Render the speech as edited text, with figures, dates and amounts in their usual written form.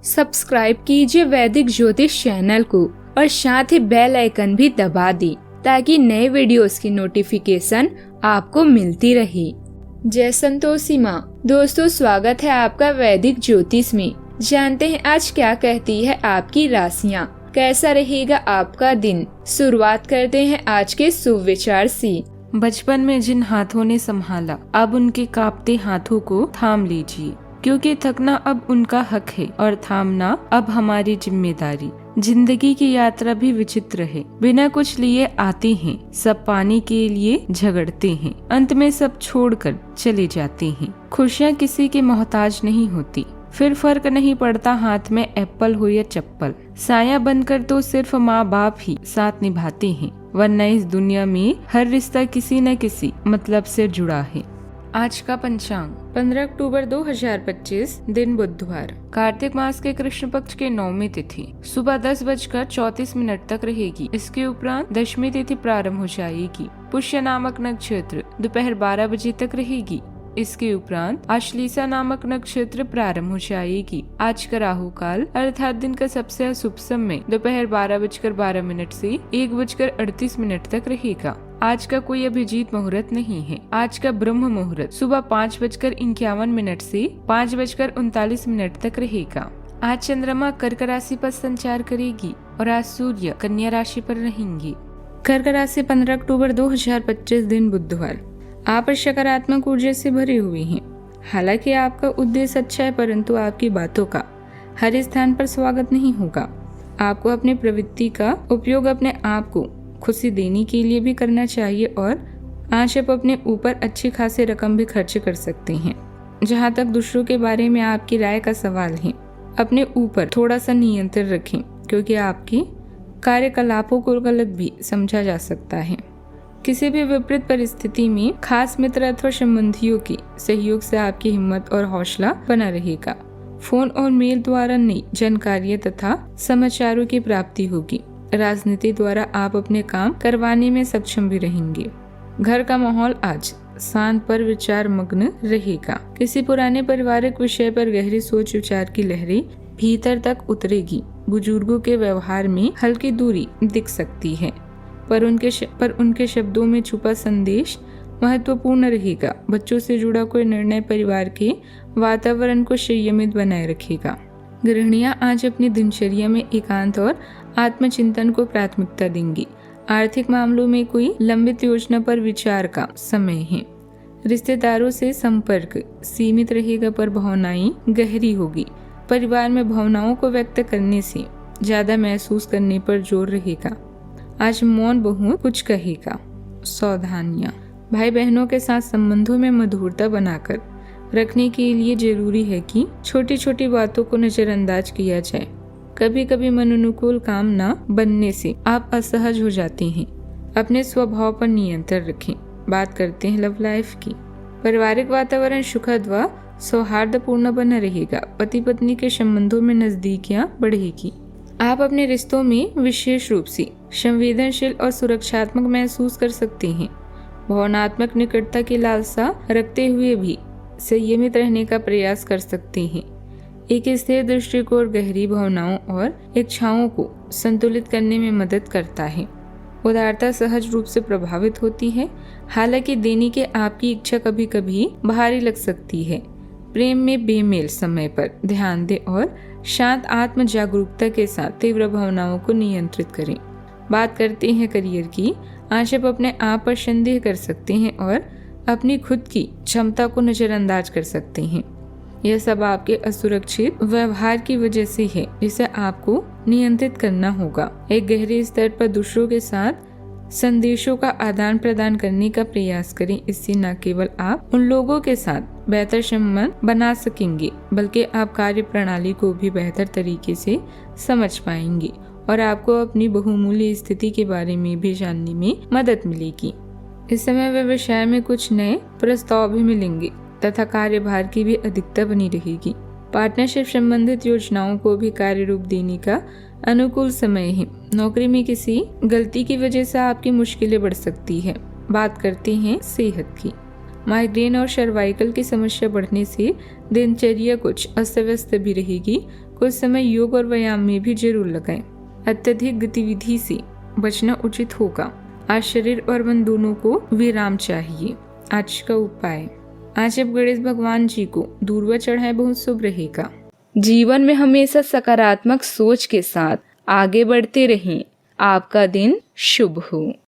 Subscribe कीजिए वैदिक ज्योतिष चैनल को और साथ ही बेल आइकन भी दबा दी ताकि नए वीडियोस की नोटिफिकेशन आपको मिलती रहे। जय संतोषी माँ। दोस्तों, स्वागत है आपका वैदिक ज्योतिष में। जानते हैं आज क्या कहती है आपकी राशियाँ, कैसा रहेगा आपका दिन। शुरुआत करते हैं आज के शुभ विचार से। बचपन में जिन हाथों ने संभाला, अब उनके कांपते हाथों को थाम लीजिए, क्योंकि थकना अब उनका हक है और थामना अब हमारी जिम्मेदारी। जिंदगी की यात्रा भी विचित्र है, बिना कुछ लिए आते हैं, सब पाने के लिए झगड़ते हैं, अंत में सब छोड़कर चले जाते हैं। खुशियाँ किसी के मोहताज नहीं होती, फिर फर्क नहीं पड़ता हाथ में एप्पल हो या चप्पल। साया बनकर तो सिर्फ माँ बाप ही साथ निभाते हैं, वरना इस दुनिया में हर रिश्ता किसी न किसी मतलब से जुड़ा है। आज का पंचांग 15 अक्टूबर 2025, दिन बुधवार। कार्तिक मास के कृष्ण पक्ष के 9वीं तिथि सुबह 10:34 तक रहेगी। इसके उपरांत दशमी तिथि प्रारंभ हो जाएगी। पुष्य नामक नक्षत्र दोपहर 12 बजे तक रहेगी। इसके उपरांत आश्लेषा नामक नक्षत्र प्रारंभ हो जाएगी। आज का राहु काल अर्थात दिन का सबसे अशुभ समय दोपहर 12:12 से 1:38 तक रहेगा। आज का कोई अभिजीत मुहूर्त नहीं है। आज का ब्रह्म मुहूर्त सुबह 5:51 से 5:39 तक रहेगा। आज चंद्रमा कर्क राशि पर संचार करेगी और आज सूर्य कन्या राशि पर रहेंगे। कर्क राशि 15 अक्टूबर 2025, दिन बुधवार। आप सकारात्मक ऊर्जा से भरे हुए हैं। हालांकि आपका उद्देश्य अच्छा है, परंतु आपकी बातों का हर स्थान पर स्वागत नहीं होगा। आपको अपनी प्रवृत्ति का उपयोग अपने आप को खुशी देने के लिए भी करना चाहिए और आज आप अपने ऊपर अच्छी खासी रकम भी खर्च कर सकते हैं। जहां तक दूसरों के बारे में आपकी राय का सवाल है, अपने ऊपर थोड़ा सा नियंत्रण रखें, क्योंकि आपके कार्यकलापों को गलत भी समझा जा सकता है। किसी भी विपरीत परिस्थिति में खास मित्र अथवा संबंधियों के सहयोग से आपकी हिम्मत और हौसला बना रहेगा। फोन और मेल द्वारा नई जानकारियां तथा समाचारों की प्राप्ति होगी। राजनीति द्वारा आप अपने काम करवाने में सक्षम भी रहेंगे। घर का माहौल आज शांत पर विचार मग्न रहेगा। किसी पुराने पारिवारिक विषय पर गहरी सोच विचार की लहरें भीतर तक उतरेगी। बुजुर्गों के व्यवहार में हल्की दूरी दिख सकती है, पर उनके शब्दों में छुपा संदेश महत्वपूर्ण रहेगा। बच्चों से जुड़ा कोई निर्णय परिवार के वातावरण को संयमित बनाए रखेगा। गृहिणियां आज अपनी दिनचर्या में एकांत और आत्मचिंतन को प्राथमिकता देंगी। आर्थिक मामलों में कोई लंबित योजना पर विचार का समय है। रिश्तेदारों से संपर्क सीमित रहेगा, पर भावनाएं गहरी होगी। परिवार में भावनाओं को व्यक्त करने से ज्यादा महसूस करने पर जोर रहेगा। आज मौन बहुत कुछ कहेगा। सावधानियां, भाई बहनों के साथ संबंधों में मधुरता बनाकर रखने के लिए जरूरी है कि छोटी छोटी बातों को नजरअंदाज किया जाए। कभी कभी मन अनुकूल काम न बनने से आप असहज हो जाते हैं। अपने स्वभाव पर नियंत्रण रखें। बात करते हैं लव लाइफ की। पारिवारिक वातावरण सुखद व सौहार्दपूर्ण बना रहेगा। पति पत्नी के संबंधों में नजदीकियां बढ़ेगी। आप अपने रिश्तों में विशेष रूप से संवेदनशील और सुरक्षात्मक महसूस कर सकते हैं। भावनात्मक निकटता की लालसा रखते हुए भी संयमित रहने का प्रयास कर सकते हैं। एक स्थिर दृष्टिकोण गहरी भावनाओं और इच्छाओं को संतुलित करने में मदद करता है। उदारता सहज रूप से प्रभावित होती है। हालांकि देने की आपकी इच्छा कभी कभी भारी लग सकती है। प्रेम में बेमेल समय पर ध्यान दें और शांत आत्म जागरूकता के साथ तीव्र भावनाओं को नियंत्रित करें। बात करते हैं करियर की। आज आप अपने आप पर संदेह कर सकते हैं और अपनी खुद की क्षमता को नजरअंदाज कर सकते हैं। यह सब आपके असुरक्षित व्यवहार की वजह से है, जिसे आपको नियंत्रित करना होगा। एक गहरे स्तर पर दूसरों के साथ संदेशों का आदान प्रदान करने का प्रयास करें। इससे न केवल आप उन लोगों के साथ बेहतर संबंध बना सकेंगे, बल्कि आप कार्य प्रणाली को भी बेहतर तरीके से समझ पाएंगे और आपको अपनी बहुमूल्य स्थिति के बारे में भी जानने में मदद मिलेगी। इस समय व्यवसाय में कुछ नए प्रस्ताव भी मिलेंगे तथा कार्यभार की भी अधिकता बनी रहेगी। पार्टनरशिप संबंधित योजनाओं को भी कार्य रूप देने का अनुकूल समय है। नौकरी में किसी गलती की वजह से आपकी मुश्किलें बढ़ सकती है। बात करते हैं सेहत की। माइग्रेन और सर्वाइकल की समस्या बढ़ने से दिनचर्या कुछ अस्त व्यस्त भी रहेगी। कुछ समय योग और व्यायाम में भी जरूर लगाएं। अत्यधिक गतिविधि से बचना उचित होगा। आज शरीर और मन दोनों को विराम चाहिए। आज का उपाय, आज आप गणेश भगवान जी को दूर्वा चढ़ाएं, बहुत शुभ रहेगा। जीवन में हमेशा सकारात्मक सोच के साथ आगे बढ़ते रहें। आपका दिन शुभ हो।